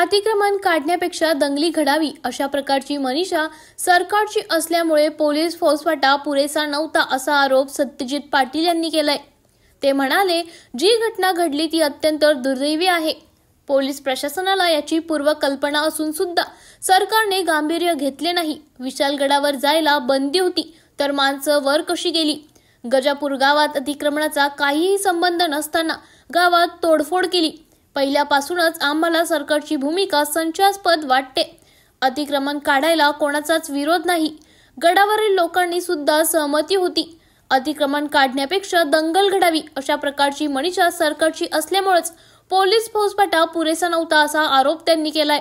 अतिक्रमण काढण्यापेक्षा दंगली घडावी अशा प्रकारची मनीषा सरकारची असल्यामुळे पोलीस फौजफाटा पुरेसा नव्हता असा आरोप सत्यजित पाटील यांनी केलाय। ते म्हणाले, जी घटना घडली ती अत्यंत दुर्दैवी आहे। पोलीस प्रशासनाला याची पूर्वकल्पना असून सुद्धा सरकारने गांभीर्य घेतले नाही। विशालगडावर जायला बंदी होती तर माणसं वर कशी गेली? गजापूर गावात अतिक्रमणाचा काहीही संबंध नसताना गावात तोडफोड केली। पहिल्यापासूनच आम्हाला सरकारची भूमिका संशयास्पद वाटते। अतिक्रमण काढायला कोणाचाच विरोध नाही, गडावरील लोकांनी सुद्धा सहमती होती। अतिक्रमण काढण्यापेक्षा दंगल घडावी अशा प्रकारची मनीषा सरकारची असल्यामुळेच पोलीस फौजफाटा पुरेसा नव्हता असा आरोप त्यांनी केलाय।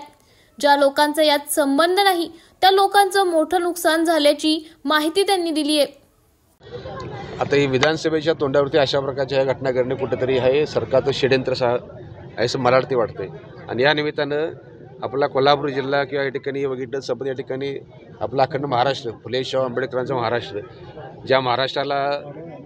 ज्या लोकांचा यात संबंध नाही त्या लोकांचं मोठं नुकसान झाल्याची माहिती त्यांनी दिली आहे। आता ही विधानसभेच्या तोंडावरती अशा प्रकारच्या ह्या घटना घडणे कुठेतरी आहे सरकारचं षड्यंत्र आहे असं मला ते वाटतंय। आणि या निमित्तानं आपला कोल्हापूर जिल्हा किंवा या ठिकाणी बघितलं संबंध या ठिकाणी आपला अखंड महाराष्ट्र फुले शाहू आंबेडकरांचा महाराष्ट्र ज्या महाराष्ट्राला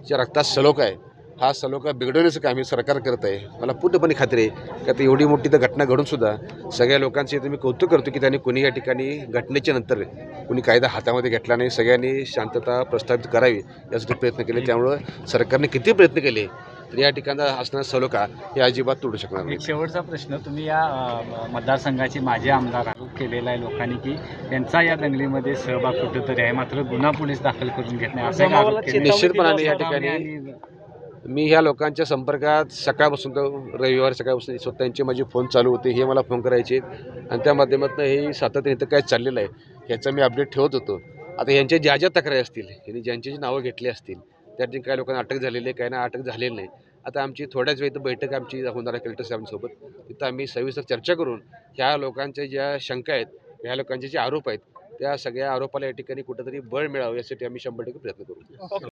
ज्या रक्तात सलोखा आहे हा सलोखा बिघडवण्याचं काम हे सरकार करत आहे। मला पूर्णपणे खात्री आहे की आता एवढी मोठी तर घटना घडून सुद्धा सगळ्या लोकांचे मी कौतुक करतो की त्यांनी कोणी या ठिकाणी घटनेच्या नंतर कोणी कायदा हातामध्ये घेतला नाही, सगळ्यांनी शांतता प्रस्थापित करावी यासाठी प्रयत्न केले। त्यामुळं सरकारने किती प्रयत्न केले तर या ठिकाणचा असणारा सलोखा हे अजिबात तोडू शकणार नाही। शेवटचा प्रश्न, तुम्ही या मतदारसंघाचे माजी आमदार आरोप केलेला आहे लोकांनी की त्यांचा या दंगलीमध्ये सहभाग कुठेतरी आहे, मात्र गुन्हा पोलीस दाखल करून घेत नाही असं निश्चितपणे या ठिकाणी मी ह्या लोकांच्या संपर्कात सकाळपासून तर रविवार सकाळपासून स्वतः त्यांचे माझे फोन चालू होते, हे मला फोन करायचे आणि त्या माध्यमातून हे सातत्याने इथं काय चाललेलं आहे ह्याचा मी अपडेट ठेवत होतो। आता यांच्या ज्या ज्या तक्रारी असतील यांनी ज्यांची नावं घेतली असतील त्या ठिकाणी काही लोकांना अटक झालेली आहे, काही ना अटक झालेली नाही। आता आमची थोड्याच वेळ बैठक आमची होणार आहे कलेक्टर साहेबांसोबत, तिथं आम्ही सविस्तर चर्चा करून ह्या लोकांच्या ज्या शंका आहेत ह्या लोकांचे जे आरोप आहेत त्या सगळ्या आरोपाला या ठिकाणी कुठेतरी बळ मिळावं यासाठी आम्ही 100% प्रयत्न करू।